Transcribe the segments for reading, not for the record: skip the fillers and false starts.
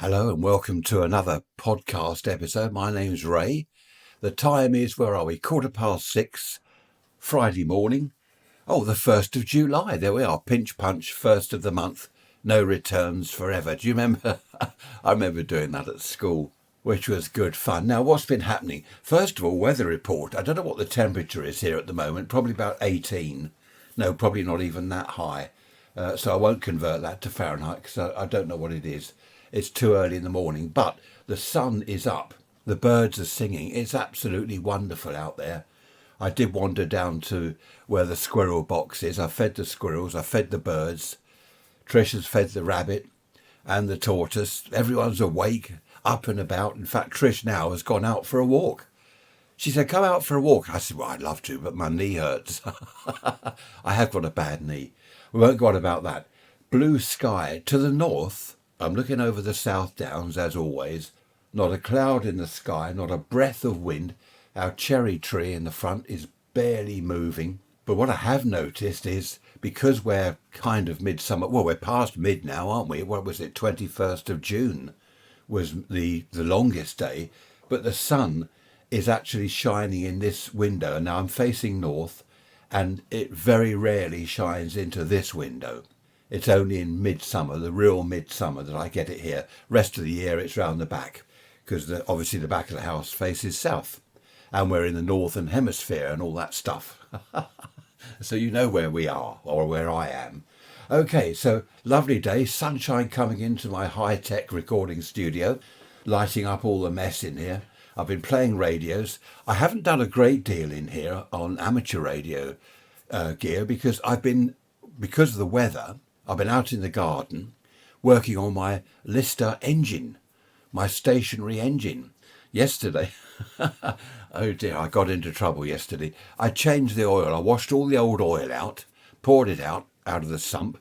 Hello and welcome to another podcast episode. My name's Ray. The time is, where are we? 6:15, Friday morning. Oh, the 1st of July. There we are. Pinch punch, 1st of the month. No returns forever. Do you remember? I remember doing that at school, which was good fun. Now, what's been happening? First of all, weather report. I don't know what the temperature is here at the moment. Probably about 18. No, probably not even that high. So I won't convert that to Fahrenheit because I don't know what it is. It's too early in the morning, but the sun is up. The birds are singing. It's absolutely wonderful out there. I did wander down to where the squirrel box is. I fed the squirrels. I fed the birds. Trish has fed the rabbit and the tortoise. Everyone's awake, up and about. In fact, Trish now has gone out for a walk. She said, come out for a walk. I said, well, I'd love to, but my knee hurts. I have got a bad knee. We won't go on about that. Blue sky to the north. I'm looking over the South Downs, as always. Not a cloud in the sky, not a breath of wind. Our cherry tree in the front is barely moving. But what I have noticed is, because we're kind of midsummer, well, we're past mid now, aren't we? What was it, 21st of June was the longest day. But the sun is actually shining in this window. Now I'm facing north, and it very rarely shines into this window. It's only in midsummer, the real midsummer, that I get it here. Rest of the year it's round the back, because obviously the back of the house faces south, and we're in the northern hemisphere and all that stuff. So you know where we are, or where I am. Okay, so lovely day, sunshine coming into my high-tech recording studio, lighting up all the mess in here. I've been playing radios. I haven't done a great deal in here on amateur radio gear because of the weather. I've been out in the garden working on my Lister engine, my stationary engine. Yesterday, oh dear, I got into trouble yesterday. I changed the oil. I washed all the old oil out, poured it out of the sump,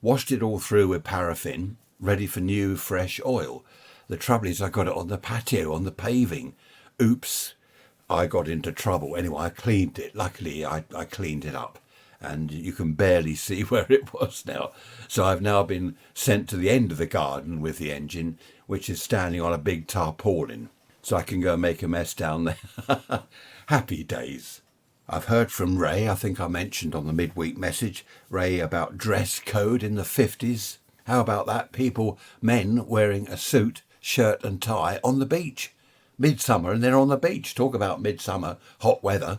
washed it all through with paraffin, ready for new, fresh oil. The trouble is I got it on the patio, on the paving. Oops, I got into trouble. Anyway, I cleaned it. Luckily, I cleaned it up. And you can barely see where it was now. So I've now been sent to the end of the garden with the engine, which is standing on a big tarpaulin, so I can go and make a mess down there. Happy days. I've heard from Ray, I think I mentioned on the midweek message, Ray, about dress code in the 50s. How about that? Men wearing a suit, shirt and tie on the beach. Midsummer, and they're on the beach. Talk about midsummer, hot weather.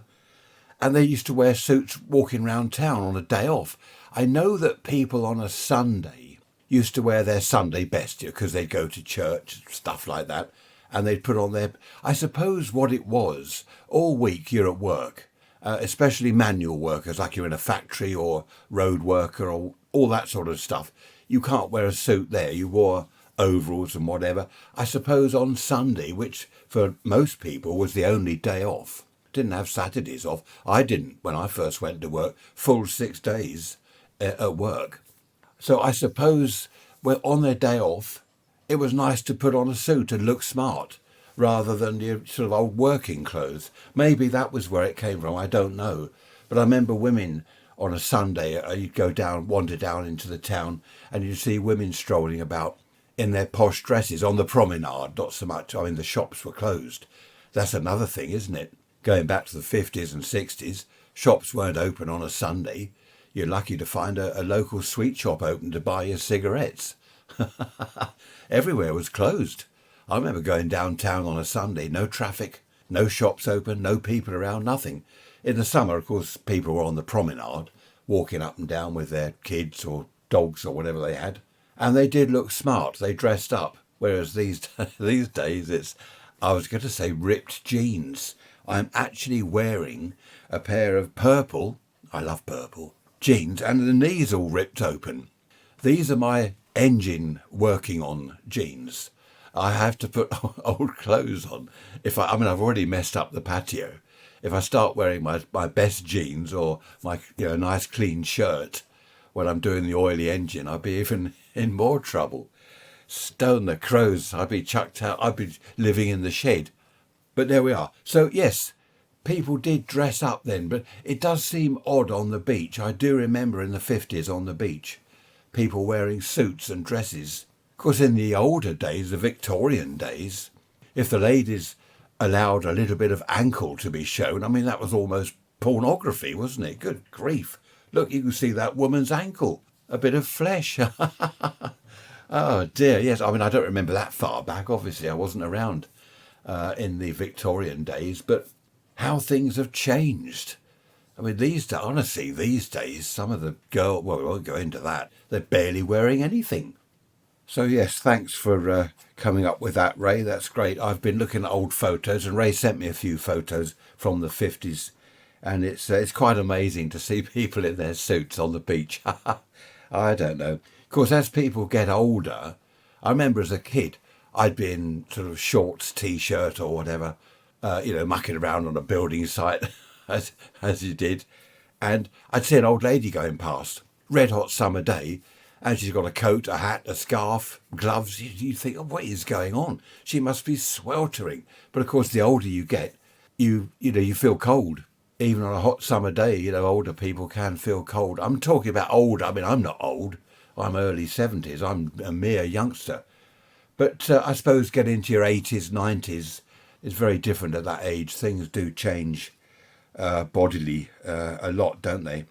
And they used to wear suits walking around town on a day off. I know that people on a Sunday used to wear their Sunday best because they'd go to church, stuff like that, and they'd put on their... I suppose what it was, all week you're at work, especially manual workers, like you're in a factory or road worker or all that sort of stuff. You can't wear a suit there. You wore overalls and whatever. I suppose on Sunday, which for most people was the only day off. Didn't have Saturdays off. I didn't when I first went to work, full 6 days at work. So I suppose when on their day off, it was nice to put on a suit and look smart rather than your sort of old working clothes. Maybe that was where it came from, I don't know. But I remember women on a Sunday, you'd wander down into the town and you'd see women strolling about in their posh dresses on the promenade, not so much. I mean, the shops were closed. That's another thing, isn't it? Going back to the 50s and 60s, shops weren't open on a Sunday. You're lucky to find a local sweet shop open to buy your cigarettes. Everywhere was closed. I remember going downtown on a Sunday, no traffic, no shops open, no people around, nothing. In the summer, of course, people were on the promenade, walking up and down with their kids or dogs or whatever they had. And they did look smart. They dressed up. Whereas these days, it's, I was going to say, ripped jeans. I'm actually wearing a pair of purple, I love purple, jeans, and the knees all ripped open. These are my engine working on jeans. I have to put old clothes on. I've already messed up the patio. If I start wearing my best jeans or my nice clean shirt when I'm doing the oily engine, I'd be even in more trouble. Stone the crows, I'd be chucked out, I'd be living in the shed. But there we are. So, yes, people did dress up then, but it does seem odd on the beach. I do remember in the 50s on the beach, people wearing suits and dresses Of course, in the older days, the Victorian days, if the ladies allowed a little bit of ankle to be shown, I mean, that was almost pornography, wasn't it? Good grief. Look, you can see that woman's ankle, a bit of flesh. Oh dear, yes. I mean, I don't remember that far back. Obviously, I wasn't around in the Victorian days, but how things have changed. I mean, honestly, these days, some of the girls, well, we won't go into that, they're barely wearing anything. So yes, thanks for coming up with that, Ray. That's great. I've been looking at old photos, and Ray sent me a few photos from the 50s, and it's quite amazing to see people in their suits on the beach. I don't know. Of course, as people get older, I remember as a kid, I'd be in sort of shorts, T-shirt or whatever, mucking around on a building site, as you did, and I'd see an old lady going past, red hot summer day, and she's got a coat, a hat, a scarf, gloves. You think, oh, what is going on? She must be sweltering. But of course, the older you get, you feel cold. Even on a hot summer day, older people can feel cold. I'm talking about old. I mean, I'm not old. I'm early 70s. I'm a mere youngster. But I suppose getting into your 80s, 90s is very different at that age. Things do change bodily a lot, don't they?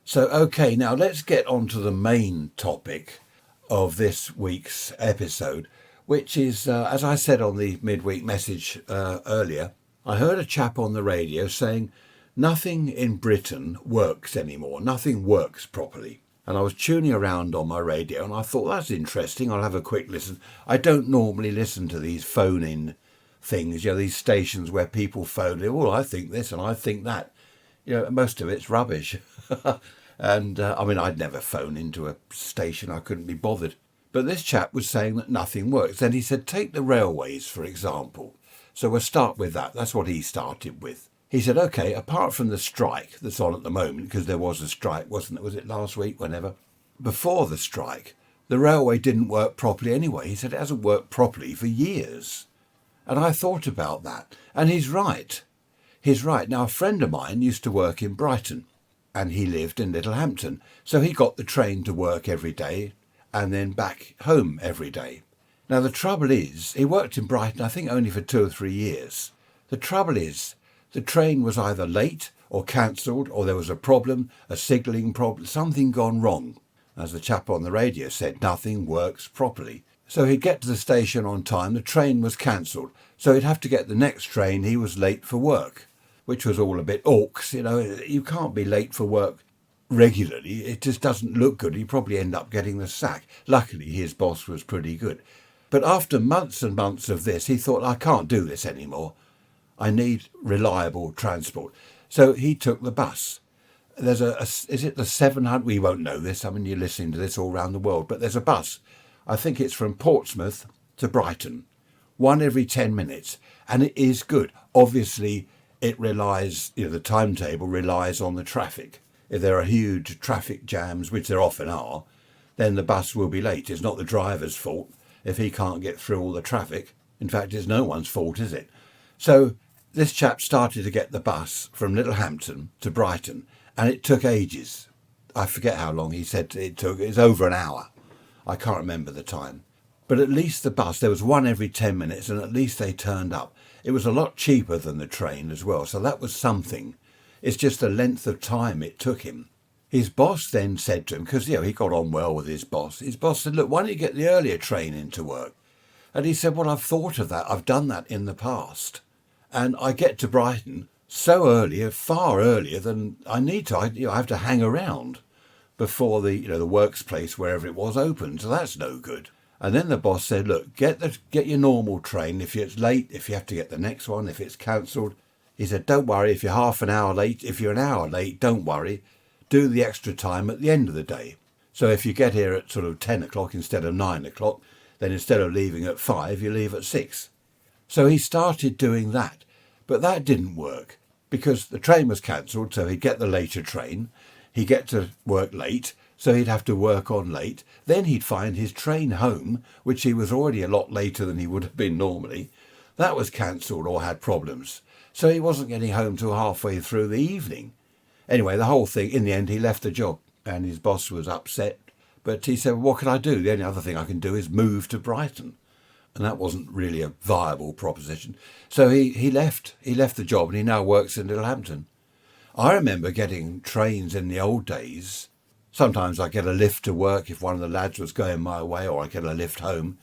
So, okay, now let's get on to the main topic of this week's episode, which is, as I said on the midweek message earlier, I heard a chap on the radio saying nothing in Britain works anymore. Nothing works properly. And I was tuning around on my radio and I thought, that's interesting. I'll have a quick listen. I don't normally listen to these phone-in things, these stations where people phone in, oh, I think this and I think that. Most of it's rubbish. And I mean, I'd never phone into a station. I couldn't be bothered. But this chap was saying that nothing works. Then he said, take the railways, for example. So we'll start with that. That's what he started with. He said, OK, apart from the strike that's on at the moment, because there was a strike, wasn't it? Was it last week, whenever? Before the strike, the railway didn't work properly anyway. He said it hasn't worked properly for years. And I thought about that. And he's right. He's right. Now, a friend of mine used to work in Brighton and he lived in Littlehampton. So he got the train to work every day and then back home every day. Now, the trouble is, he worked in Brighton, I think only for 2 or 3 years. The trouble is, the train was either late or cancelled, or there was a problem, a signalling problem, something gone wrong. As the chap on the radio said, nothing works properly. So he'd get to the station on time, the train was cancelled. So he'd have to get the next train, he was late for work, which was all a bit orcs. You can't be late for work regularly. It just doesn't look good. He'd probably end up getting the sack. Luckily, his boss was pretty good. But after months and months of this, he thought, I can't do this anymore. I need reliable transport. So he took the bus. There's is it the 700? We won't know this. I mean, you're listening to this all around the world. But there's a bus. I think it's from Portsmouth to Brighton. One every 10 minutes. And it is good. Obviously, it relies, the timetable relies on the traffic. If there are huge traffic jams, which there often are, then the bus will be late. It's not the driver's fault if he can't get through all the traffic. In fact, it's no one's fault, is it? So this chap started to get the bus from Littlehampton to Brighton, and it took ages. I forget how long he said it took. It was over an hour. I can't remember the time. But at least the bus, there was one every 10 minutes, and at least they turned up. It was a lot cheaper than the train as well, so that was something. It's just the length of time it took him. His boss then said to him, because he got on well with his boss said, look, why don't you get the earlier train into work? And he said, well, I've thought of that. I've done that in the past. And I get to Brighton so early, far earlier than I need to. I have to hang around before the works place, wherever it was, opened. So that's no good. And then the boss said, look, get your normal train. If it's late, if you have to get the next one, if it's cancelled. He said, don't worry if you're half an hour late. If you're an hour late, don't worry. Do the extra time at the end of the day. So if you get here at sort of 10 o'clock instead of 9 o'clock, then instead of leaving at 5, you leave at 6. So he started doing that. But that didn't work because the train was cancelled. So he'd get the later train. He'd get to work late. So he'd have to work on late. Then he'd find his train home, which he was already a lot later than he would have been normally. That was cancelled or had problems. So he wasn't getting home till halfway through the evening. Anyway, the whole thing, in the end, he left the job and his boss was upset. But he said, well, what can I do? The only other thing I can do is move to Brighton. And that wasn't really a viable proposition. So he left. He left the job and he now works in Littlehampton. I remember getting trains in the old days. Sometimes I get a lift to work if one of the lads was going my way, or I get a lift home.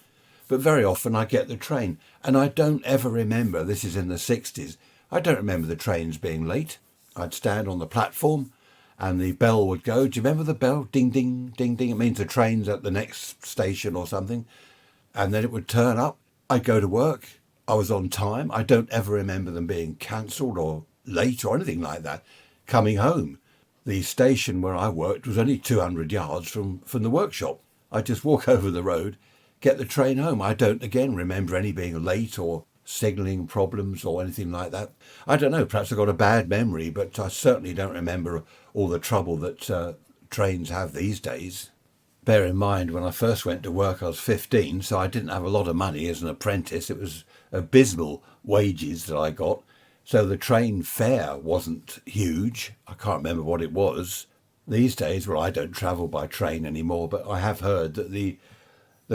But very often I get the train. And I don't ever remember, this is in the 60s, I don't remember the trains being late. I'd stand on the platform and the bell would go. Do you remember the bell? Ding, ding, ding, ding. It means the train's at the next station or something. And then it would turn up. I'd go to work. I was on time. I don't ever remember them being cancelled or late or anything like that. Coming home, the station where I worked was only 200 yards from the workshop. I'd just walk over the road, get the train home. I don't, again, remember any being late or signalling problems or anything like that. I don't know, perhaps I've got a bad memory, but I certainly don't remember all the trouble that trains have these days. Bear in mind, when I first went to work, I was 15, so I didn't have a lot of money as an apprentice. It was abysmal wages that I got. So the train fare wasn't huge. I can't remember what it was. These days, well, I don't travel by train anymore, but I have heard that the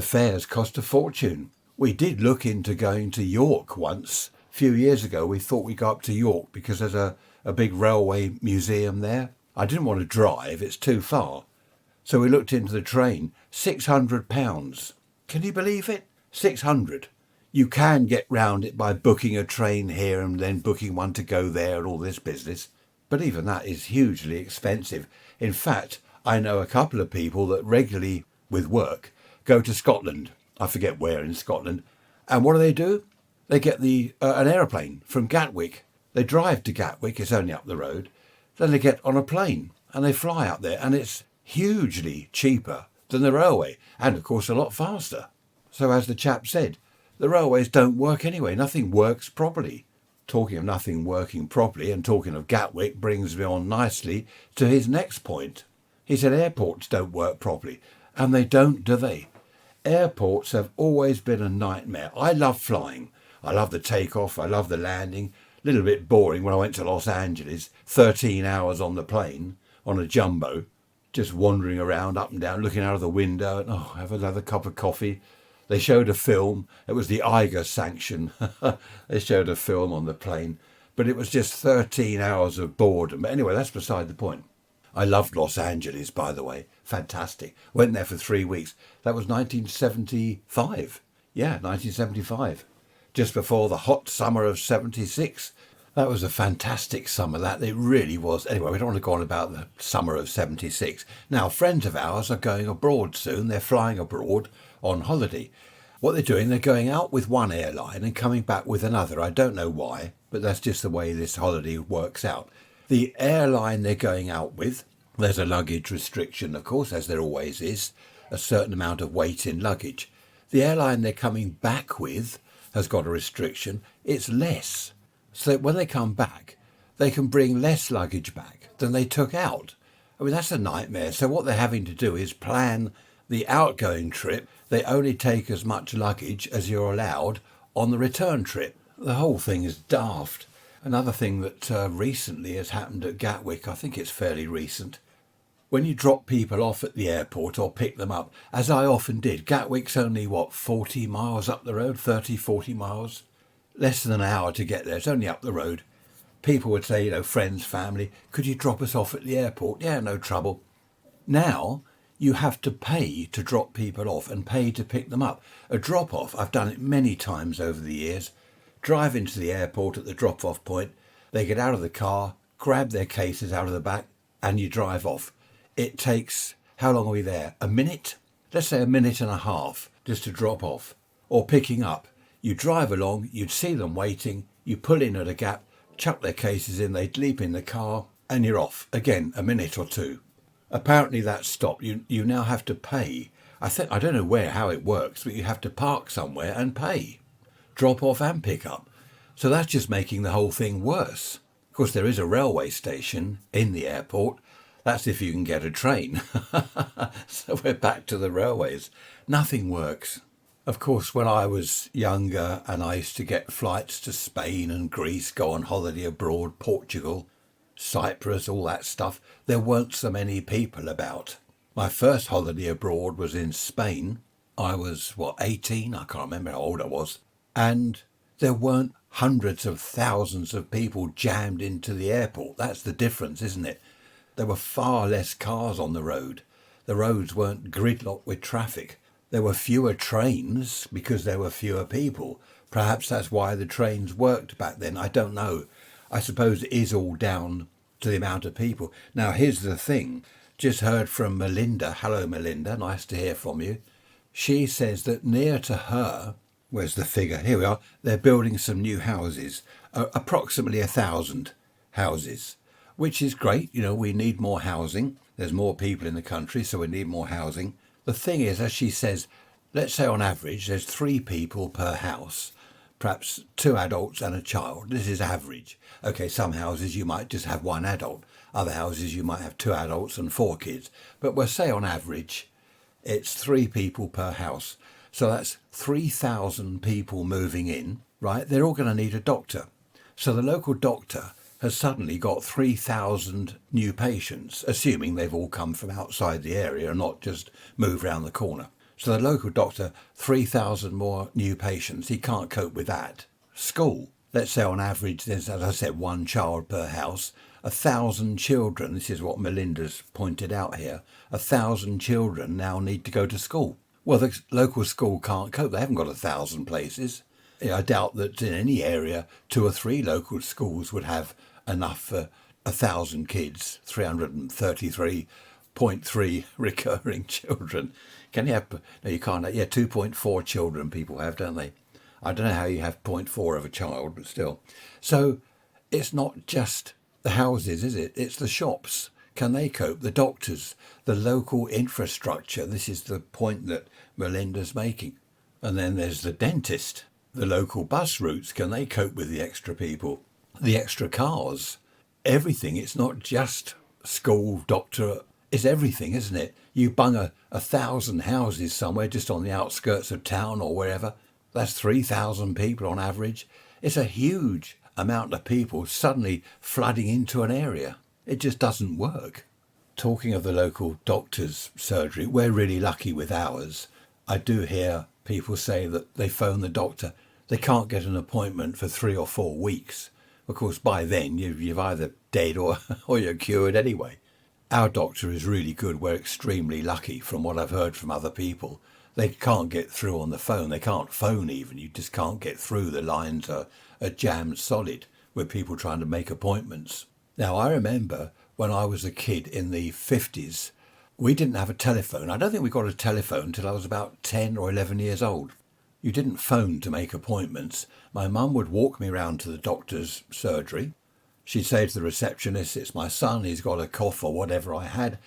fares cost a fortune. We did look into going to York once. A few years ago, we thought we'd go up to York because there's a big railway museum there. I didn't want to drive, it's too far. So we looked into the train, £600. Can you believe it? 600. You can get round it by booking a train here and then booking one to go there and all this business. But even that is hugely expensive. In fact, I know a couple of people that regularly, with work, go to Scotland. I forget where in Scotland. And what do? They get an aeroplane from Gatwick. They drive to Gatwick, it's only up the road. Then they get on a plane and they fly up there, and it's hugely cheaper than the railway, and of course a lot faster. So as the chap said, the railways don't work anyway. Nothing works properly. Talking of nothing working properly and talking of Gatwick brings me on nicely to his next point. He said airports don't work properly, and they don't, do they? Airports have always been a nightmare. I love flying. I love the takeoff. I love the landing. A little bit boring when I went to Los Angeles, 13 hours on the plane on a jumbo, just wandering around up and down, looking out of the window, and have another cup of coffee. They showed a film. It was the Eiger sanction. They showed a film on the plane, but it was just 13 hours of boredom. But anyway, that's beside the point. I loved Los Angeles, by the way. Fantastic. Went there for 3 weeks. That was 1975. Yeah, 1975. Just before the hot summer of 76. That was a fantastic summer, that. It really was. Anyway, we don't want to go on about the summer of 76. Now, friends of ours are going abroad soon. They're flying abroad on holiday. What they're doing, they're going out with one airline and coming back with another. I don't know why, but that's just the way this holiday works out. The airline they're going out with, there's a luggage restriction, of course, as there always is, a certain amount of weight in luggage. The airline they're coming back with has got a restriction. It's less. So that when they come back, they can bring less luggage back than they took out. I mean, that's a nightmare. So what they're having to do is plan the outgoing trip. They only take as much luggage as you're allowed on the return trip. The whole thing is daft. Another thing that recently has happened at Gatwick, I think it's fairly recent, when you drop people off at the airport or pick them up, as I often did, Gatwick's only, 40 miles up the road, 30, 40 miles? Less than an hour to get there. It's only up the road. People would say, friends, family, could you drop us off at the airport? Yeah, no trouble. Now, you have to pay to drop people off and pay to pick them up. A drop-off, I've done it many times over the years. Drive into the airport at the drop-off point. They get out of the car, grab their cases out of the back, and you drive off. It takes, how long are we there? A minute? Let's say a minute and a half just to drop off. Or picking up. You drive along, you'd see them waiting, you pull in at a gap, chuck their cases in, they'd leap in the car, and you're off. Again, a minute or two. Apparently that's stopped. You now have to pay. I don't know how it works, but you have to park somewhere and pay. Drop off and pick up. So that's just making the whole thing worse. Of course, there is a railway station in the airport. That's if you can get a train. So we're back to the railways. Nothing works. Of course, when I was younger and I used to get flights to Spain and Greece, go on holiday abroad, Portugal, Cyprus, all that stuff, there weren't so many people about. My first holiday abroad was in Spain. I was, 18? I can't remember how old I was. And there weren't hundreds of thousands of people jammed into the airport. That's the difference, isn't it? There were far less cars on the road. The roads weren't gridlocked with traffic. There were fewer trains because there were fewer people. Perhaps that's why the trains worked back then. I don't know. I suppose it is all down to the amount of people. Now, here's the thing. Just heard from Melinda. Hello, Melinda. Nice to hear from you. She says that near to her, where's the figure? Here we are. They're building some new houses, approximately 1,000 houses, which is great. You know, we need more housing. There's more people in the country, so we need more housing. The thing is, as she says, let's say on average, there's 3 people per house, perhaps 2 adults and a child. This is average. Okay, some houses you might just have 1 adult. Other houses you might have 2 adults and 4 kids. But we'll say on average, it's 3 people per house. So that's 3,000 people moving in, right? They're all going to need a doctor. So the local doctor has suddenly got 3,000 new patients, assuming they've all come from outside the area and not just moved round the corner. So the local doctor, 3,000 more new patients. He can't cope with that. School. Let's say on average there's, as I said, 1 child per house. 1,000 children, this is what Melinda's pointed out here, 1,000 children now need to go to school. Well, the local school can't cope. They haven't got 1,000 places. I doubt that in any area 2 or 3 local schools would have enough for 1,000 kids, 333.3 recurring children. Can you have, no you can't, 2.4 children people have, don't they? I don't know how you have 0.4 of a child, but still. So it's not just the houses, is it? It's the shops. Can they cope? The doctors, the local infrastructure. This is the point that Melinda's making. And then there's the dentist, the local bus routes. Can they cope with the extra people? The extra cars, everything. It's not just school, doctor. It's everything, isn't it? You bung 1,000 houses somewhere just on the outskirts of town or wherever. That's 3,000 people on average. It's a huge amount of people suddenly flooding into an area. It just doesn't work. Talking of the local doctor's surgery, we're really lucky with ours. I do hear people say that they phone the doctor. They can't get an appointment for 3 or 4 weeks. Of course, by then you're either dead or you're cured anyway. Our doctor is really good. We're extremely lucky from what I've heard from other people. They can't get through on the phone. They can't phone even. You just can't get through. The lines are jammed solid with people trying to make appointments. Now, I remember when I was a kid in the 50s, we didn't have a telephone. I don't think we got a telephone till I was about 10 or 11 years old. You didn't phone to make appointments. My mum would walk me round to the doctor's surgery. She'd say to the receptionist, it's my son, he's got a cough or whatever I had.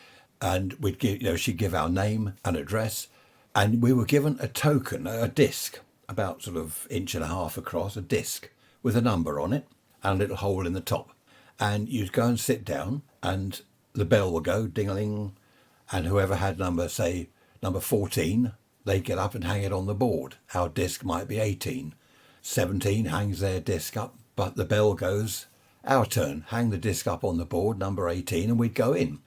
And we'd give, she'd give our name and address. And we were given a token, a disc, about sort of 1.5 inches across, a disc with a number on it and a little hole in the top. And you'd go and sit down and the bell would go, ding-a-ling, and whoever had number 14, they'd get up and hang it on the board. Our disc might be 18. 17 hangs their disc up, but the bell goes, our turn, hang the disc up on the board, number 18, and we'd go in.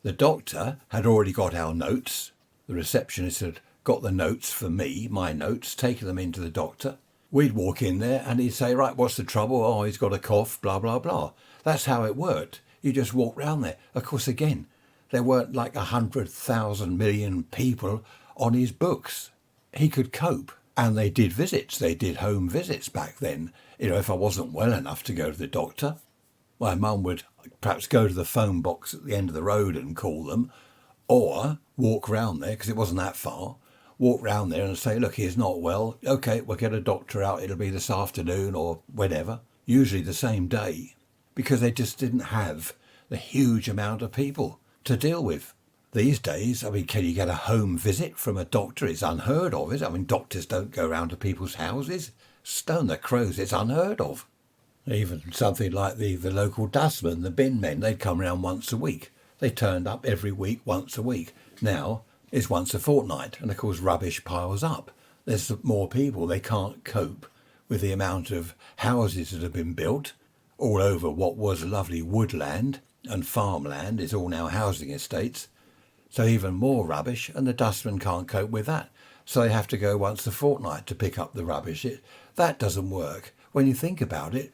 The doctor had already got our notes. The receptionist had got the notes for me, my notes, taken them into the doctor. We'd walk in there and he'd say, right, what's the trouble? Oh, he's got a cough, blah, blah, blah. That's how it worked. You just walk round there. Of course, again, there weren't like 100,000 million people on his books. He could cope. And they did visits. They did home visits back then. If I wasn't well enough to go to the doctor, my mum would perhaps go to the phone box at the end of the road and call them, or walk round there, because it wasn't that far, walk round there and say, look, he's not well. Okay, we'll get a doctor out. It'll be this afternoon or whenever, usually the same day, because they just didn't have the huge amount of people to deal with. These days, can you get a home visit from a doctor? It's unheard of, is it? Doctors don't go round to people's houses. Stone the crows, it's unheard of. Even something like the local dustmen, the bin men, they'd come round once a week. They turned up every week, once a week. Now it's once a fortnight, and of course rubbish piles up. There's more people. They can't cope with the amount of houses that have been built all over what was lovely woodland and farmland is all now housing estates. So even more rubbish, and the dustmen can't cope with that. So they have to go once a fortnight to pick up the rubbish. That doesn't work. When you think about it,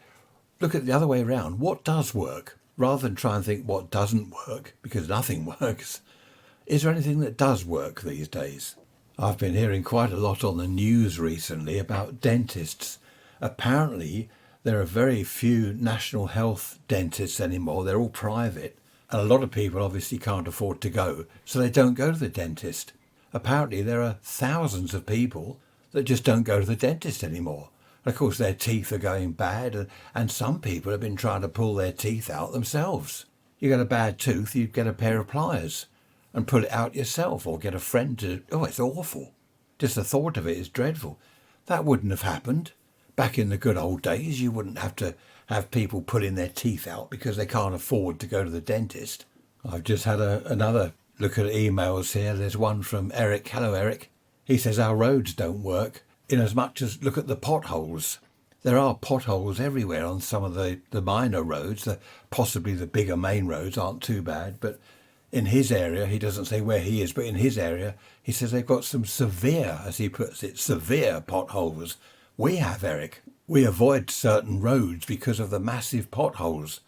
look at the other way around. What does work? Rather than try and think what doesn't work, because nothing works. Is there anything that does work these days? I've been hearing quite a lot on the news recently about dentists. Apparently, there are very few national health dentists anymore. They're all private. And a lot of people obviously can't afford to go, so they don't go to the dentist. Apparently, there are thousands of people that just don't go to the dentist anymore. And of course, their teeth are going bad, and some people have been trying to pull their teeth out themselves. You get a bad tooth, you get a pair of pliers and pull it out yourself, or get a friend to... Oh, it's awful. Just the thought of it is dreadful. That wouldn't have happened. Back in the good old days, you wouldn't have to have people pulling their teeth out because they can't afford to go to the dentist. I've just had another look at emails here. There's one from Eric. Hello, Eric. He says our roads don't work, in as much as look at the potholes. There are potholes everywhere on some of the minor roads. Possibly the bigger main roads aren't too bad, but in his area, he doesn't say where he is, but in his area, he says they've got some severe, as he puts it, severe potholes. We have, Eric. We avoid certain roads because of the massive potholes.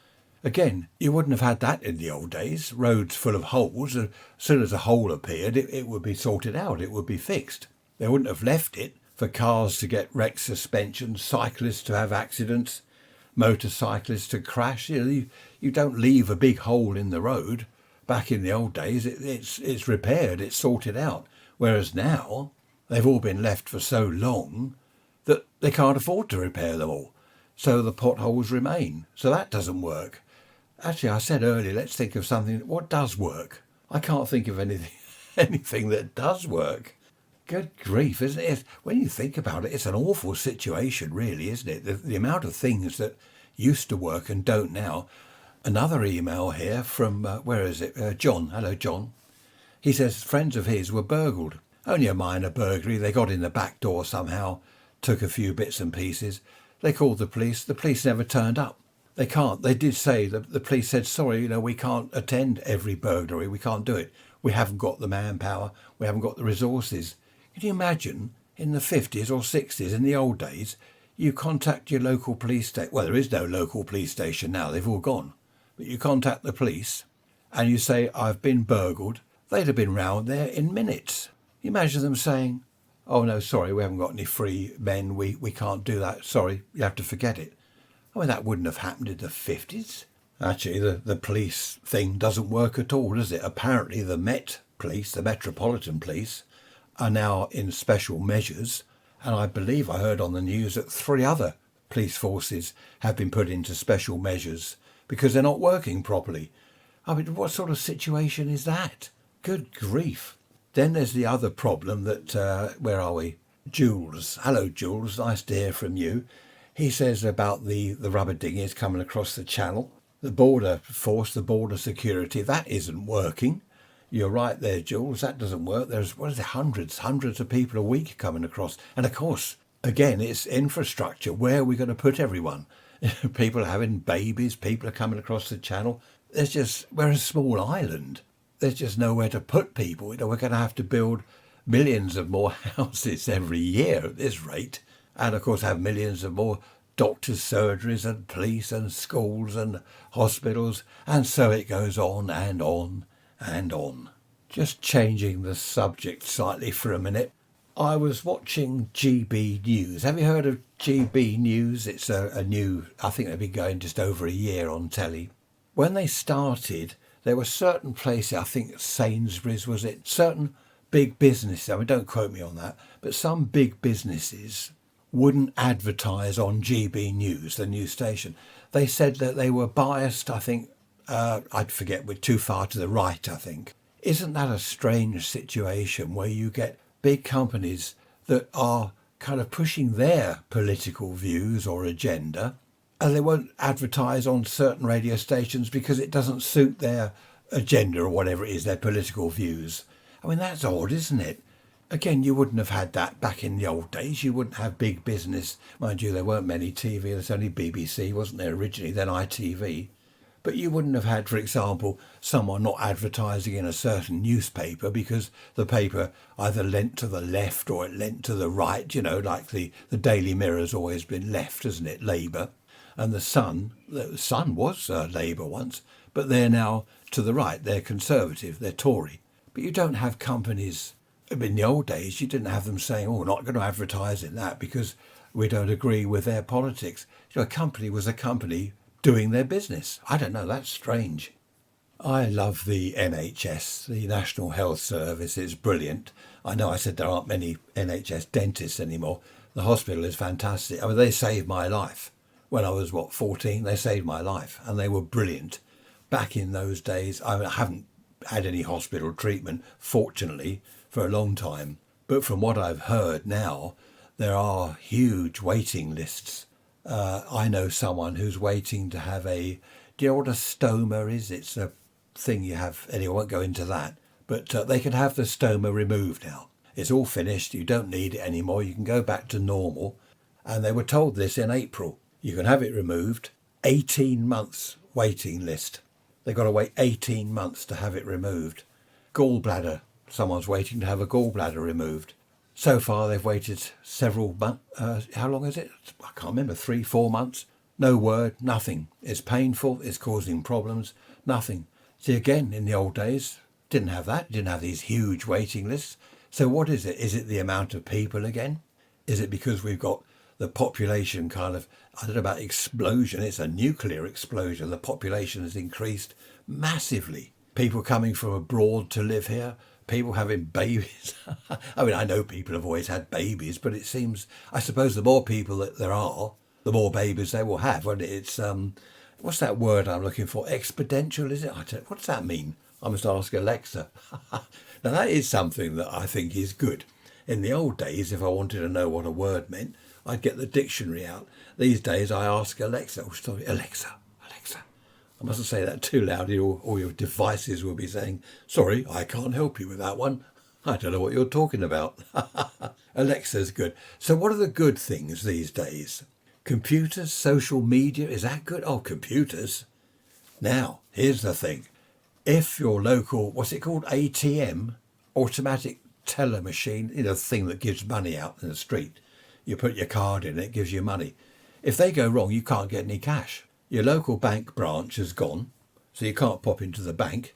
Again, you wouldn't have had that in the old days. Roads full of holes. As soon as a hole appeared, it would be sorted out. It would be fixed. They wouldn't have left it for cars to get wrecked suspensions, cyclists to have accidents, motorcyclists to crash. You don't leave a big hole in the road. Back in the old days, it's repaired, it's sorted out. Whereas now, they've all been left for so long that they can't afford to repair them all. So the potholes remain. So that doesn't work. Actually, I said earlier, let's think of something. What does work? I can't think of anything that does work. Good grief, isn't it? When you think about it, it's an awful situation, really, isn't it? The amount of things that used to work and don't now. Another email here from, where is it? John. Hello, John. He says friends of his were burgled. Only a minor burglary. They got in the back door somehow, took a few bits and pieces. They called the police. The police never turned up. They can't. They did say, the police said, sorry, we can't attend every burglary. We can't do it. We haven't got the manpower. We haven't got the resources. Can you imagine in the 50s or 60s, in the old days, you contact your local police station. Well, there is no local police station now. They've all gone. But you contact the police and you say, I've been burgled. They'd have been round there in minutes. You imagine them saying, oh, no, sorry, we haven't got any free men. We can't do that. Sorry, you have to forget it. I mean, that wouldn't have happened in the 50s. Actually, the police thing doesn't work at all, does it? Apparently, the Met Police, the Metropolitan Police, are now in special measures. And I believe I heard on the news that 3 other police forces have been put into special measures because they're not working properly. I mean, what sort of situation is that? Good grief. Then there's the other problem that, where are we? Jules. Hello, Jules. Nice to hear from you. He says about the rubber dinghies coming across the channel. The border force, the border security, that isn't working. You're right there, Jules. That doesn't work. There's, hundreds of people a week coming across. And of course, again, it's infrastructure. Where are we going to put everyone? People are having babies. People are coming across the channel. We're a small island. There's just nowhere to put people. We're going to have to build millions of more houses every year at this rate. And of course, have millions of more doctors' surgeries and police and schools and hospitals. And so it goes on and on and on. Just changing the subject slightly for a minute. I was watching GB News. Have you heard of GB News? It's a new, I think they've been going just over a year on telly. When they started, there were certain places, I think Sainsbury's was it, certain big businesses, I mean, don't quote me on that, but some big businesses wouldn't advertise on GB News, the news station. They said that they were biased, I think, I'd forget, we're too far to the right, I think. Isn't that a strange situation where you get big companies that are kind of pushing their political views or agenda, and they won't advertise on certain radio stations because it doesn't suit their agenda or whatever it is, their political views? I mean, that's odd, isn't it? Again, you wouldn't have had that back in the old days. You wouldn't have big business. Mind you, there weren't many TV. There's only BBC, wasn't there, originally, then ITV. But you wouldn't have had, for example, someone not advertising in a certain newspaper because the paper either leant to the left or it leant to the right, like the Daily Mirror's always been left, hasn't it, Labour. And the Sun was Labour once, but they're now to the right, they're Conservative, they're Tory. But you don't have companies, in the old days, you didn't have them saying, we're not going to advertise in that because we don't agree with their politics. A company was a company doing their business. I don't know, that's strange. I love the NHS, the National Health Service. It's brilliant. I know I said there aren't many NHS dentists anymore. The hospital is fantastic. I mean, they saved my life. When I was, 14, they saved my life and they were brilliant. Back in those days, I haven't had any hospital treatment, fortunately, for a long time. But from what I've heard now, there are huge waiting lists. I know someone who's waiting to have do you know what a stoma is? It's a thing you have, anyway, I won't go into that. But they can have the stoma removed now. It's all finished, you don't need it anymore, you can go back to normal. And they were told this in April. You can have it removed, 18 months waiting list. They've got to wait 18 months to have it removed. Gallbladder, someone's waiting to have a gallbladder removed. So far, they've waited several months. How long is it? I can't remember, 3-4 months. No word, nothing. It's painful, it's causing problems, nothing. See, again, in the old days, didn't have that. Didn't have these huge waiting lists. So what is it? Is it the amount of people again? Is it because we've got the population kind of, I don't know about explosion, it's a nuclear explosion. The population has increased massively. People coming from abroad to live here, people having babies. I mean, I know people have always had babies, but it seems, I suppose the more people that there are, the more babies they will have. When it's, what's that word I'm looking for? Exponential, is it? What does that mean? I must ask Alexa. Now that is something that I think is good. In the old days, if I wanted to know what a word meant, I'd get the dictionary out. These days I ask Alexa, Alexa. I mustn't say that too loudly or all your devices will be saying, sorry, I can't help you with that one. I don't know what you're talking about. Alexa's good. So what are the good things these days? Computers, social media, is that good? Oh, computers. Now, here's the thing. If your local, what's it called, ATM, automatic teller machine, the thing that gives money out in the street, you put your card in, it gives you money. If they go wrong, you can't get any cash. Your local bank branch has gone, so you can't pop into the bank.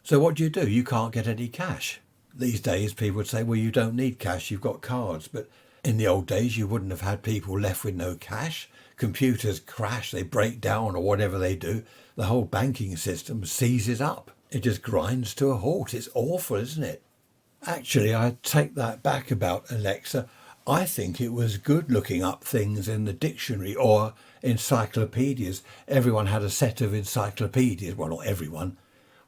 So what do? You can't get any cash. These days, people would say, well, you don't need cash, you've got cards. But in the old days, you wouldn't have had people left with no cash. Computers crash, they break down or whatever they do. The whole banking system seizes up. It just grinds to a halt. It's awful, isn't it? Actually, I take that back about Alexa. I think it was good looking up things in the dictionary or encyclopedias. Everyone had a set of encyclopedias. Well, not everyone,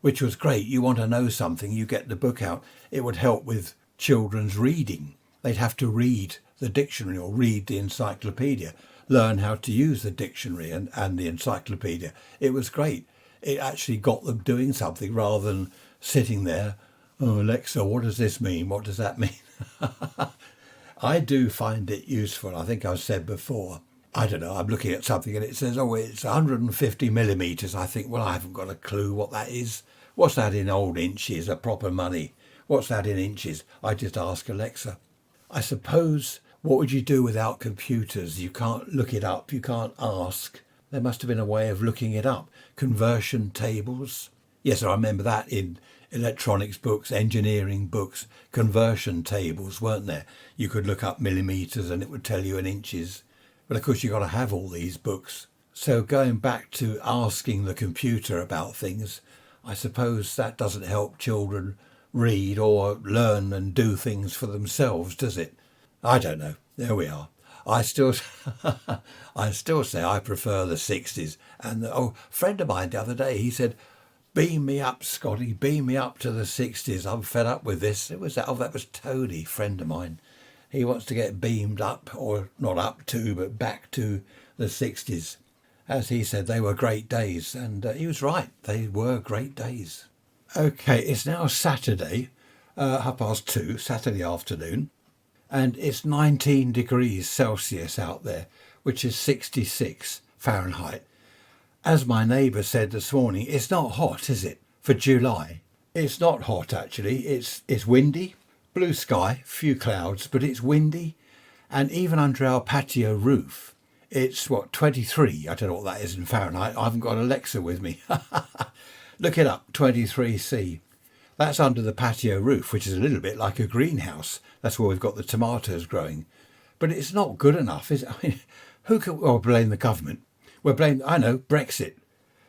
which was great. You want to know something, you get the book out. It would help with children's reading. They'd have to read the dictionary or read the encyclopedia, learn how to use the dictionary and the encyclopedia. It was great. It actually got them doing something rather than sitting there, oh, Alexa, what does this mean? What does that mean? I do find it useful. I think I've said before, I don't know, I'm looking at something and it says, oh, it's 150 millimetres. I think, well, I haven't got a clue what that is. What's that in old inches, a proper money? What's that in inches? I just ask Alexa. I suppose, what would you do without computers? You can't look it up. You can't ask. There must have been a way of looking it up. Conversion tables. Yes, I remember that in electronics books, engineering books, conversion tables, weren't there? You could look up millimetres and it would tell you in inches. But of course, you've got to have all these books. So going back to asking the computer about things, I suppose that doesn't help children read or learn and do things for themselves, does it? I don't know. There we are. I still say I prefer the 60s. And a friend of mine the other day, he said, beam me up, Scotty, beam me up to the 60s. I'm fed up with this. That was Tony, friend of mine. He wants to get beamed up, or not up to, but back to the 60s. As he said, they were great days. And he was right. They were great days. Okay, it's now Saturday, 2:30, Saturday afternoon. And it's 19 degrees Celsius out there, which is 66 Fahrenheit. As my neighbour said this morning, it's not hot, is it, for July? It's not hot, actually. It's windy, blue sky, few clouds, but it's windy. And even under our patio roof, it's, 23? I don't know what that is in Fahrenheit. I haven't got Alexa with me. Look it up, 23°C. That's under the patio roof, which is a little bit like a greenhouse. That's where we've got the tomatoes growing. But it's not good enough, is it? I mean, who can blame the government? Brexit.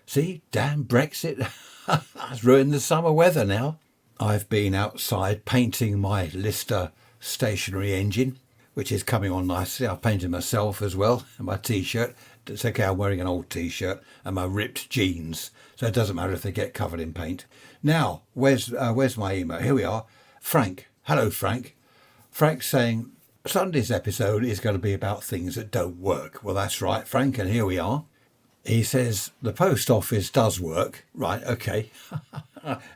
See, damn Brexit. That's ruined the summer weather now. I've been outside painting my Lister stationary engine, which is coming on nicely. I've painted myself as well, and my T-shirt. It's okay, I'm wearing an old T-shirt and my ripped jeans, so it doesn't matter if they get covered in paint. Now, where's my email? Here we are. Frank. Hello, Frank. Frank's saying, Sunday's episode is going to be about things that don't work. Well, that's right, Frank, and here we are. He says, the post office does work. Right, okay.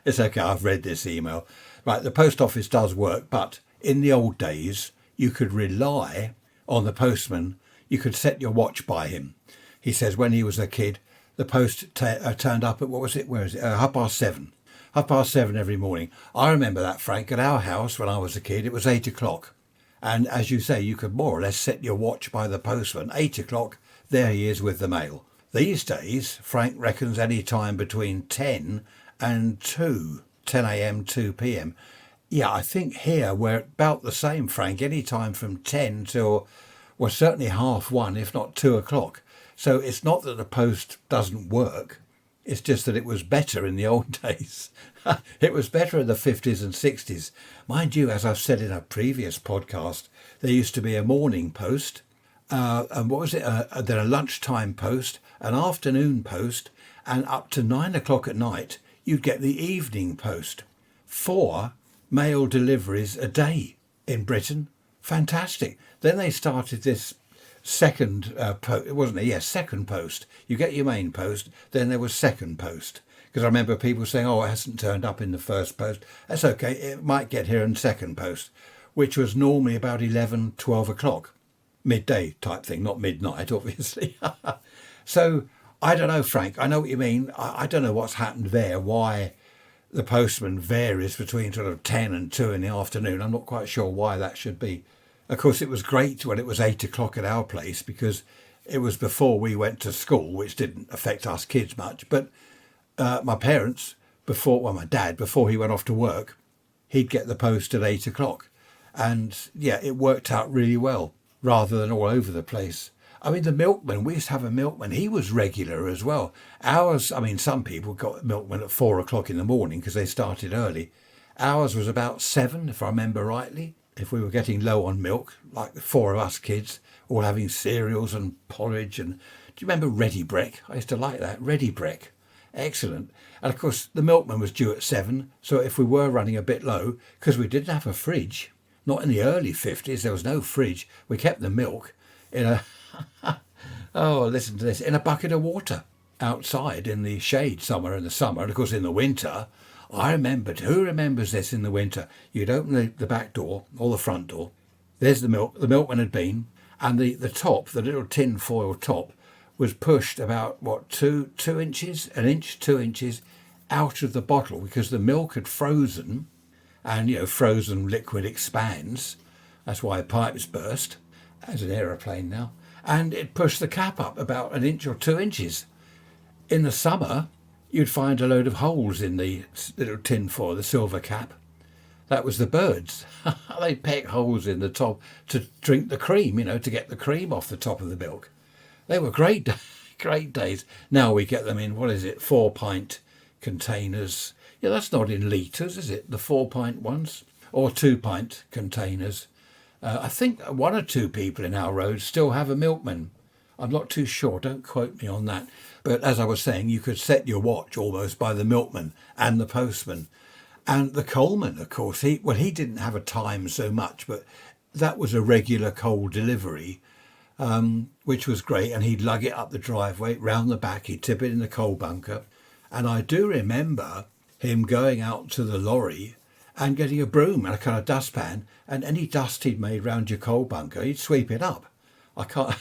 It's okay, I've read this email. Right, the post office does work, but in the old days, you could rely on the postman. You could set your watch by him. He says when he was a kid, the post turned up at, 7:30. 7:30 every morning. I remember that, Frank, at our house when I was a kid, it was 8:00. And as you say, you could more or less set your watch by the postman. 8:00, there he is with the mail. These days, Frank reckons any time between 10 and 2, 10 a.m, 2 p.m. Yeah, I think here we're about the same, Frank, any time from 10 till, certainly 1:30, if not 2:00. So it's not that the post doesn't work. It's just that it was better in the old days. It was better in the 50s and 60s. Mind you, as I've said in a previous podcast, there used to be a morning post, and then a lunchtime post, an afternoon post, and up to 9:00 at night, you'd get the evening post. 4 mail deliveries a day in Britain. Fantastic. Then they started this second post, wasn't it? Yes, second post. You get your main post, then there was second post. Because I remember people saying, it hasn't turned up in the first post. That's okay, it might get here in second post, which was normally about 11, 12 o'clock. Midday type thing, not midnight, obviously. So, I don't know, Frank, I know what you mean. I don't know what's happened there, why the postman varies between sort of 10 and 2 in the afternoon. I'm not quite sure why that should be. Of course, it was great when it was 8:00 at our place because it was before we went to school, which didn't affect us kids much. But my parents, my dad, before he went off to work, he'd get the post at 8:00. And yeah, it worked out really well rather than all over the place. I mean, the milkman, we used to have a milkman. He was regular as well. Ours, some people got milkman at 4:00 in the morning because they started early. Ours was about 7, if I remember rightly. If we were getting low on milk, like the 4 of us kids, all having cereals and porridge. And do you remember Ready Break? I used to like that, Ready Break. Excellent. And of course, the milkman was due at 7. So if we were running a bit low, because we didn't have a fridge, not in the early 50s, there was no fridge. We kept the milk in a, listen to this, in a bucket of water outside in the shade somewhere in the summer. And of course, in the winter, I remembered, who remembers this in the winter? You'd open the back door or the front door. There's the milk. The milkman had been, and the top, the little tin foil top, was pushed about, 2 inches, an inch, 2 inches out of the bottle because the milk had frozen, and, frozen liquid expands. That's why pipes burst, as an aeroplane now. And it pushed the cap up about an inch or 2 inches. In the summer, you'd find a load of holes in the little tin foil, the silver cap. That was the birds. They'd peck holes in the top to drink the cream, to get the cream off the top of the milk. They were great days. Now we get them in, 4-pint containers. Yeah, that's not in litres, is it? The 4-pint ones? Or 2-pint containers. I think 1 or 2 people in our road still have a milkman. I'm not too sure, don't quote me on that. But as I was saying, you could set your watch almost by the milkman and the postman. And the coalman, of course, he didn't have a time so much, but that was a regular coal delivery, which was great. And he'd lug it up the driveway, round the back, he'd tip it in the coal bunker. And I do remember him going out to the lorry and getting a broom and a kind of dustpan, and any dust he'd made round your coal bunker, he'd sweep it up. I can't.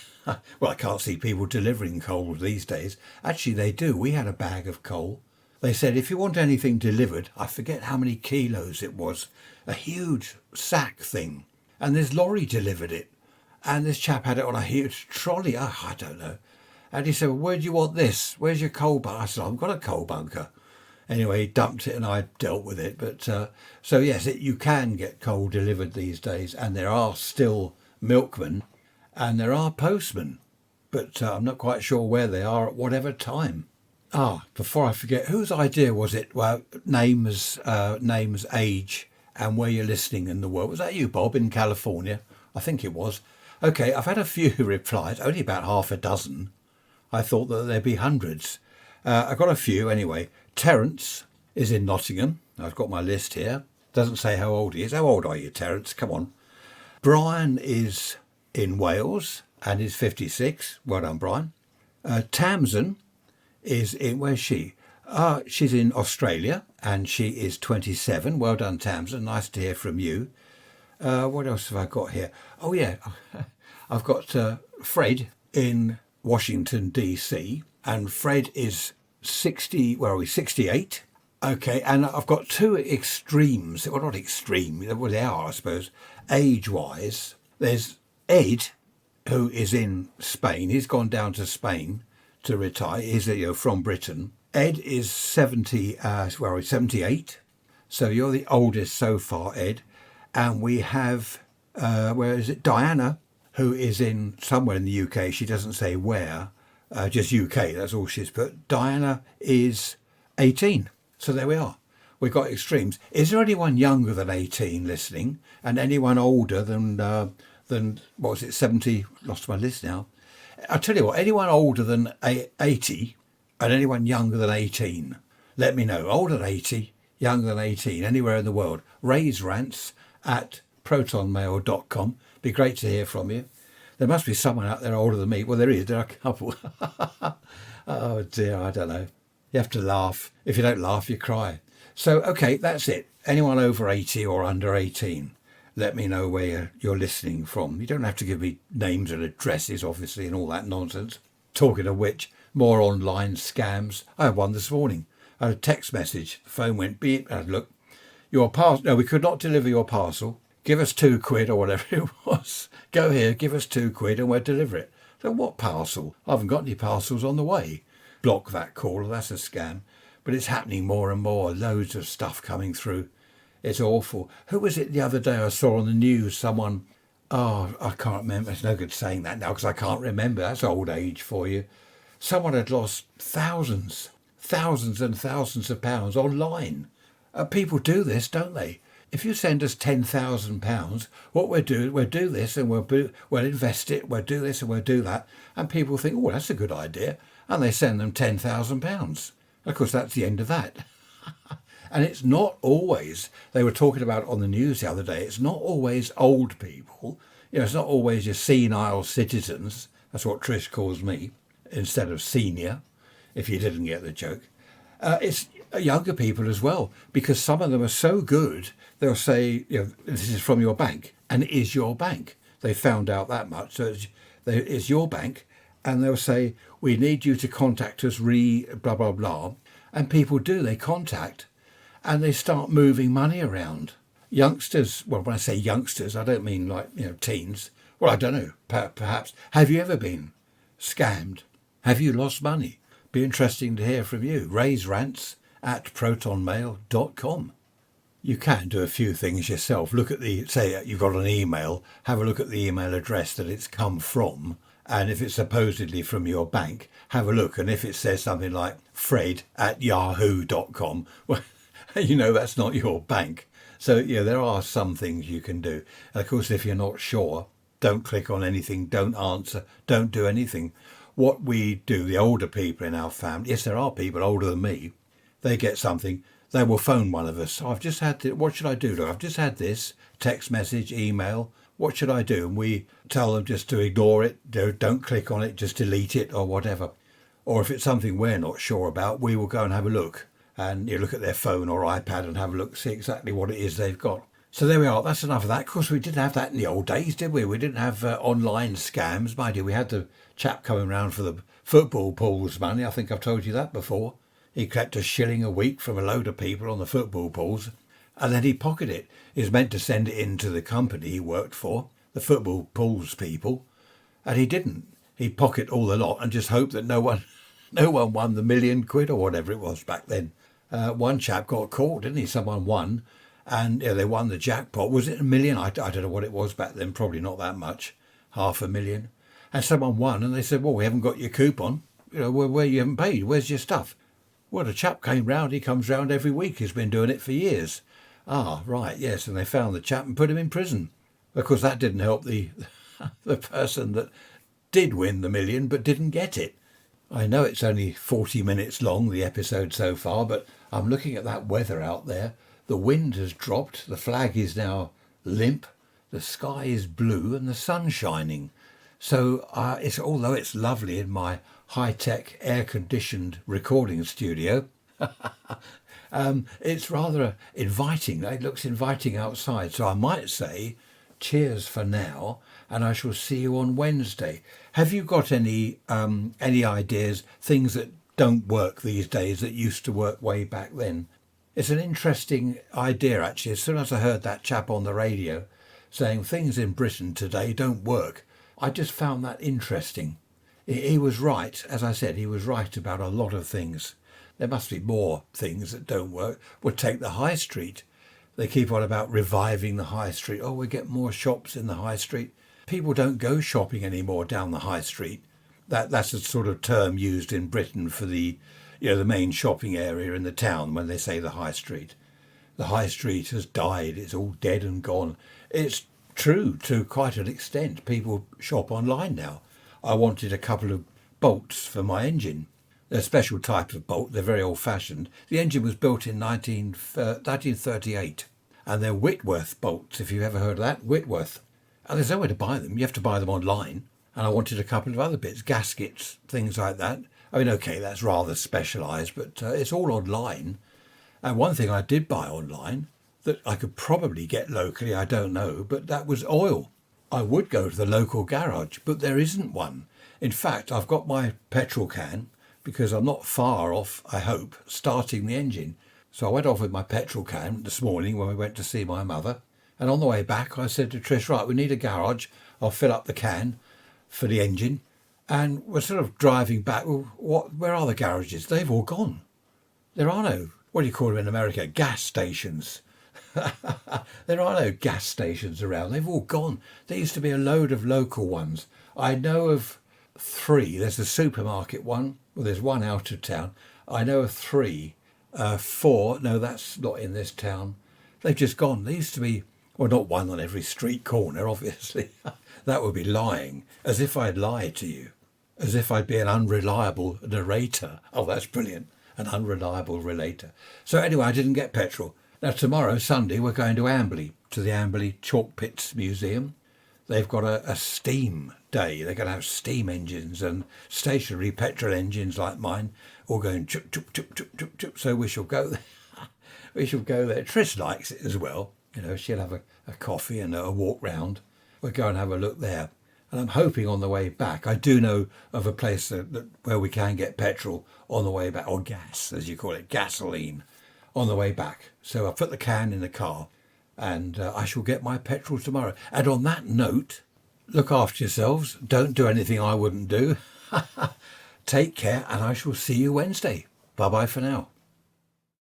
Well, I can't see people delivering coal these days. Actually, they do. We had a bag of coal. They said if you want anything delivered, I forget how many kilos it was, a huge sack thing, and this lorry delivered it, and this chap had it on a huge trolley. Oh, I don't know. And he said, well, where do you want this? Where's your coal bunker? I said, I've got a coal bunker. Anyway, he dumped it and I dealt with it. But so yes, you can get coal delivered these days, and there are still milkmen and there are postmen, but I'm not quite sure where they are at whatever time. Before I forget, whose idea was it? Well, names, age, and where you're listening in the world. Was that you, Bob, in California? I think it was. Okay, I've had a few replies, only about half a dozen. I thought that there'd be hundreds. I've got a few anyway. Terence is in Nottingham. I've got my list here. Doesn't say how old he is. How old are you, Terence? Come on. Brian is in Wales and is 56. Well done, Brian. Tamsin is in, where's she? She's in Australia and she is 27. Well done, Tamsin. Nice to hear from you. What else have I got here? Oh, yeah. I've got Fred in Washington, D.C. And Fred is 68. Okay, and I've got two extremes. Well, not extreme, well, they are, I suppose, age-wise. There's Ed, who is in Spain. He's gone down to Spain to retire. He's from Britain. Ed is 78. So you're the oldest so far, Ed. And we have, where is it? Diana, who is in somewhere in the UK. She doesn't say where, just UK. That's all she's put. Diana is 18. So there we are. We've got extremes. Is there anyone younger than 18 listening, and anyone older than what was it, 70? Lost my list now. I'll tell you what, anyone older than 80 and anyone younger than 18, let me know. Older than 80, younger than 18, anywhere in the world. Raise Rants at protonmail.com. Be great to hear from you. There must be someone out there older than me. Well, there is. There are a couple. Oh dear, I don't know. You have to laugh. If you don't laugh, you cry. So, okay, that's it. Anyone over 80 or under 18, let me know where you're listening from. You don't have to give me names and addresses, obviously, and all that nonsense. Talking of which, more online scams. I had one this morning. I had a text message. The phone went beep. I had, look, your parcel. No, we could not deliver your parcel. Give us £2 or whatever it was. Go here, give us £2 and we'll deliver it. So what parcel? I haven't got any parcels on the way. Block that caller, that's a scam. But it's happening more and more. Loads of stuff coming through. It's awful. Who was it the other day I saw on the news? Someone, I can't remember. It's no good saying that now because I can't remember. That's old age for you. Someone had lost thousands and thousands of pounds online. People do this, don't they? If you send us £10,000, what we'll do this and we'll invest it, we'll do this and we'll do that. And people think, oh, that's a good idea. And they send them £10,000. Of course, that's the end of that. And it's not always, they were talking about on the news the other day, it's not always old people. It's not always your senile citizens. That's what Trish calls me, instead of senior, if you didn't get the joke. It's younger people as well, because some of them are so good, they'll say, this is from your bank, and it is your bank. They found out that much. So it's your bank, and they'll say, we need you to contact us, blah, blah, blah. And people do, they contact, and they start moving money around. Youngsters, well, when I say youngsters, I don't mean like, teens. Well, I don't know, perhaps. Have you ever been scammed? Have you lost money? Be interesting to hear from you. Raise Rants at protonmail.com. You can do a few things yourself. Look at say you've got an email, have a look at the email address that it's come from. And if it's supposedly from your bank, have a look. And if it says something like fred@yahoo.com, well, that's not your bank. So, there are some things you can do. And of course, if you're not sure, don't click on anything, don't answer, don't do anything. What we do, the older people in our family, yes, there are people older than me, they get something, they will phone one of us. I've just had what should I do? Look, I've just had this text message, email. What should I do? And we tell them just to ignore it. Don't click on it, just delete it or whatever. Or if it's something we're not sure about, we will go and have a look. And you look at their phone or iPad and have a look, see exactly what it is they've got. So there we are. That's enough of that. Of course, we didn't have that in the old days, did we? We didn't have online scams, mind you. We had the chap coming round for the football pools money. I think I've told you that before. He collected £1 a week from a load of people on the football pools, and then he pocketed it. He was meant to send it into the company he worked for, the football pools people, and he didn't. He pocketed all the lot and just hoped that no one won the £1,000,000 or whatever it was back then. One chap got caught, didn't he? Someone won, and they won the jackpot. Was it 1,000,000? I don't know what it was back then. Probably not that much, 500,000. And someone won, and they said, "Well, we haven't got your coupon. Where you haven't paid? Where's your stuff?" Well, the chap came round. He comes round every week. He's been doing it for years. Ah, right, yes. And they found the chap and put him in prison. Of course, that didn't help the person that did win the million but didn't get it. I know it's only 40 minutes long, the episode so far, but I'm looking at that weather out there. The wind has dropped. The flag is now limp. The sky is blue and the sun's shining. So although it's lovely in my high-tech air-conditioned recording studio, it's rather inviting. It looks inviting outside. So I might say, cheers for now, and I shall see you on Wednesday. Have you got any ideas, things that don't work these days that used to work way back then? It's an interesting idea, actually. As soon as I heard that chap on the radio saying things in Britain today don't work, I just found that interesting. He was right, as I said, he was right about a lot of things. There must be more things that don't work. We'll take the high street. They keep on about reviving the high street. Oh, we get more shops in the high street. People don't go shopping anymore down the high street. That's a sort of term used in Britain for the main shopping area in the town when they say the high street. The high street has died. It's all dead and gone. It's true to quite an extent. People shop online now. I wanted a couple of bolts for my engine. They're a special type of bolt. They're very old-fashioned. The engine was built in 1938, and they're Whitworth bolts, if you've ever heard of that, Whitworth. And there's nowhere to buy them. You have to buy them online. And I wanted a couple of other bits, gaskets, things like that. I mean, okay, that's rather specialised, but it's all online. And one thing I did buy online that I could probably get locally, I don't know, but that was oil. I would go to the local garage, but there isn't one. In fact, I've got my petrol can because I'm not far off, I hope, starting the engine. So I went off with my petrol can this morning when we went to see my mother. And on the way back, I said to Trish, right, we need a garage. I'll fill up the can for the engine. And we're sort of driving back. Well, where are the garages? They've all gone. There are no, what do you call them in America? Gas stations. There are no gas stations around. They've all gone. There used to be a load of local ones. I know of 3. There's a supermarket one. Well, there's one out of town. I know of 3. 4. No, that's not in this town. They've just gone. There used to be, well, not one on every street corner, obviously. That would be lying. As if I'd lie to you. As if I'd be an unreliable narrator. Oh, that's brilliant. An unreliable relator. So anyway, I didn't get petrol. Now, tomorrow, Sunday, we're going to Amberley, to the Amberley Chalk Pits Museum. They've got a steam day. They're going to have steam engines and stationary petrol engines like mine, all going chup, chup, chup, chup, chup, chup. So we shall go there. We shall go there. Trish likes it as well. She'll have a coffee and a walk round. We'll go and have a look there. And I'm hoping on the way back, I do know of a place where we can get petrol on the way back, or gas, as you call it, gasoline, on the way back. So I'll put the can in the car and I shall get my petrol tomorrow. And on that note, look after yourselves. Don't do anything I wouldn't do. Take care, and I shall see you Wednesday. Bye-bye for now.